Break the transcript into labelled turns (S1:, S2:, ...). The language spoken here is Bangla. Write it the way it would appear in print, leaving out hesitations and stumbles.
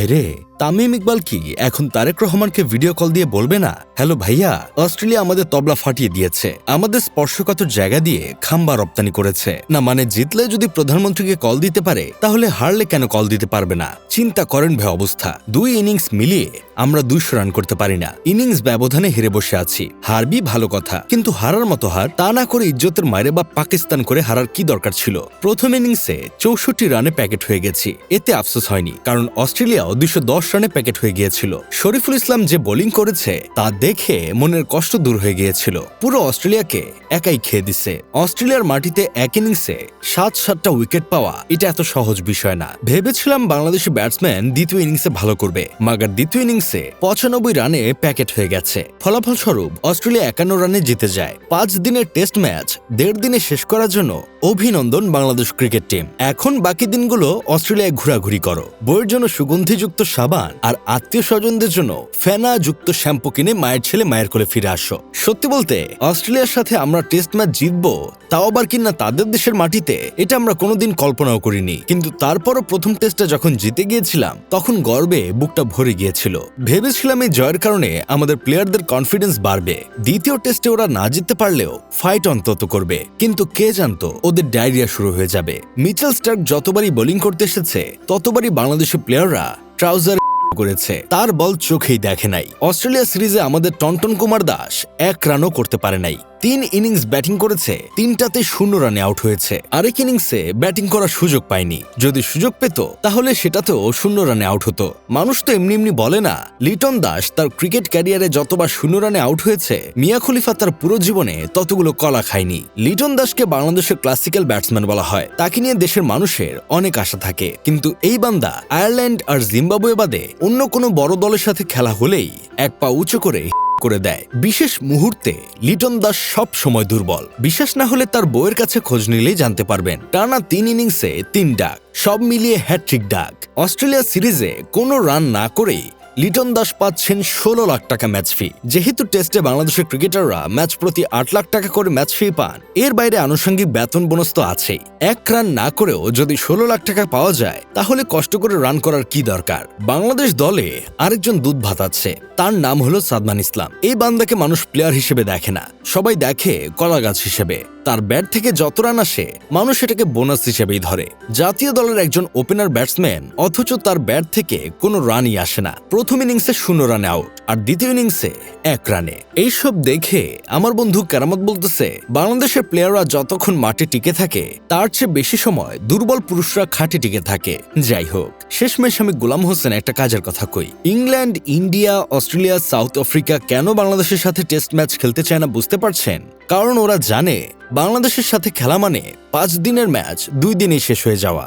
S1: ভাইরে, তামিম ইকবাল কি এখন তারেক রহমানকে ভিডিও কল দিয়ে বলবে না, হ্যালো ভাইয়া, অস্ট্রেলিয়া আমাদের তবলা ফাটিয়ে দিয়েছে, আমাদের স্পর্শকাতর জায়গা দিয়ে খাম্বা রপ্তানি করেছে না, মানে জিতলে যদি প্রধানমন্ত্রীকে কল দিতে পারে তাহলে হারলে কেন কল দিতে পারবে না? চিন্তা করেন ভাই অবস্থা। 2 ইনিংস মিলিয়ে আমরা 200 রান করতে পারি না, ইনিংস ব্যবধানে হেরে বসে আছি। হারবি ভালো কথা, কিন্তু হারার মতো হার তা না করে ইজ্জতের মায়েরে বা পাকিস্তান করে হারার কি দরকার ছিল? প্রথম ইনিংসে 64 রানে প্যাকেট হয়ে গেছি, এতে আফসোস হয়নি, কারণ অস্ট্রেলিয়াও 210 রানে প্যাকেট হয়ে গিয়েছিল। শরীফুল ইসলাম যে বোলিং করেছে তা দেখে মনের কষ্ট দূর হয়ে গিয়েছিল। পুরো অস্ট্রেলিয়াকে একাই খেয়ে দিছে। অস্ট্রেলিয়ার মাটিতে এক ইনিংসে 7-7টা উইকেট পাওয়া এটা এত সহজ বিষয় না। ভেবেছিলাম বাংলাদেশি ব্যাটসম্যান দ্বিতীয় ইনিংসে ভালো করবে, মাগার দ্বিতীয় ইনিংসে 95 রানে প্যাকেট হয়ে গেছে। ফলাফলস্বরূপ অস্ট্রেলিয়া 51 রানে জিতে যায়। 5 দিনের টেস্ট ম্যাচ 1.5 দিনে শেষ করার জন্য অভিনন্দন বাংলাদেশ ক্রিকেট টিম। এখন বাকি দিনগুলো অস্ট্রেলিয়ায় ঘোরাঘুরি করো, বইয়ের জন্য সুগন্ধিযুক্ত সাবান আর আত্মীয় স্বজনদের জন্য ফেনা যুক্ত শ্যাম্পু কিনে মায়ের ছেলে মায়ের কোলে ফিরে আসো। সত্যি বলতে অস্ট্রেলিয়ার সাথে আমরা টেস্ট ম্যাচ জিতবো, তাও আবার কিনা তাদের দেশের মাটিতে, এটা আমরা কোনোদিন কল্পনাও করিনি। কিন্তু তারপরও প্রথম টেস্টটা যখন জিতে গিয়েছিলাম তখন গর্বে বুকটা ভরে গিয়েছিল। ভেবেছিলাম এই জয়ের কারণে আমাদের প্লেয়ারদের কনফিডেন্স বাড়বে, দ্বিতীয় টেস্টে ওরা না জিততে পারলেও ফাইট অন্তত করবে। কিন্তু কে জানতো ওদের ডায়রিয়া শুরু হয়ে যাবে। মিচেল স্টার্ক যতবারই বোলিং করতে এসেছে ততবারই বাংলাদেশের প্লেয়াররা ট্রাউজার করেছে, তার বল চোখেই দেখে নাই। অস্ট্রেলিয়া সিরিজে আমাদের টনটন কুমার দাস 1 রানও করতে পারে নাই। 3 ইনিংস ব্যাটিং করেছে, 3টাতে 0 রানে আউট হয়েছে। আরেক ইনিংসে ব্যাটিং করার সুযোগ পায়নি, যদি সুযোগ পেত তাহলে সেটাতেও 0 রানে আউট হতো। মানুষ তো এমনি এমনি বলে না। লিটন দাস তার ক্রিকেট ক্যারিয়ারে যতবার 0 রানে আউট হয়েছে, মিয়া খলিফা তার পুরো জীবনে ততগুলো কলা খায়নি। লিটন দাসকে বাংলাদেশের ক্লাসিক্যাল ব্যাটসম্যান বলা হয়, তাকে নিয়ে দেশের মানুষের অনেক আশা থাকে। কিন্তু এই বান্দা আয়ারল্যান্ড আর জিম্বাবুয়ে বাদে অন্য কোনো বড় দলের সাথে খেলা হলেই 1 পা উঁচু করে দেয়। বিশেষ মুহূর্তে লিটন দাস সব সময় দুর্বল। বিশ্বাস না হলে তার বউয়ের কাছে খোঁজ নিলেই জানতে পারবেন। টানা 3 ইনিংসে 3 ডাক, সব মিলিয়ে হ্যাট্রিক ডাক। অস্ট্রেলিয়া সিরিজে কোনো রান না করেই লিটন দাস পাচ্ছেন 16 লাখ টাকা ম্যাচ ফি। যেহেতু টেস্টে বাংলাদেশের ক্রিকেটাররা ম্যাচ প্রতি 8 লাখ টাকা করে ম্যাচ ফি পান, এর বাইরে আনুষঙ্গিক বেতন বোনাস তো আছেই। 1 রান না করেও যদি 16 লাখ টাকা পাওয়া যায় তাহলে কষ্ট করে রান করার কি দরকার? বাংলাদেশ দলে আরেকজন দুধ ভাত আছে, তার নাম হলো সাদমান ইসলাম। এই বান্দাকে মানুষ প্লেয়ার হিসেবে দেখে না, সবাই দেখে কলা গাছ হিসেবে। তার ব্যাট থেকে যত রান আসে মানুষ এটাকে বোনাস হিসেবেই ধরে। জাতীয় দলের একজন ওপেনার ব্যাটসম্যান, অথচ তার ব্যাট থেকে কোনো রানই আসে না। প্রথম ইনিংসে 0 রানে আউট আর দ্বিতীয় ইনিংসে 1 রানে। এইসব দেখে আমার বন্ধু কেরামত বলতেছে, বাংলাদেশের প্লেয়াররা যতক্ষণ মাঠে টিকে থাকে তার চেয়ে বেশি সময় দুর্বল পুরুষরা খাটে টিকে থাকে। যাই হোক, শেষমেশ আমি গোলাম হোসেন একটা কাজের কথা কই। England, India, Australia, south Africa কেন বাংলাদেশের সাথে টেস্ট ম্যাচ খেলতে চায় না বুঝতে পারছেন? কারণ ওরা জানে বাংলাদেশের সাথে খেলা মানে 5 দিনের ম্যাচ 2 দিনেই শেষ হয়ে যাওয়া।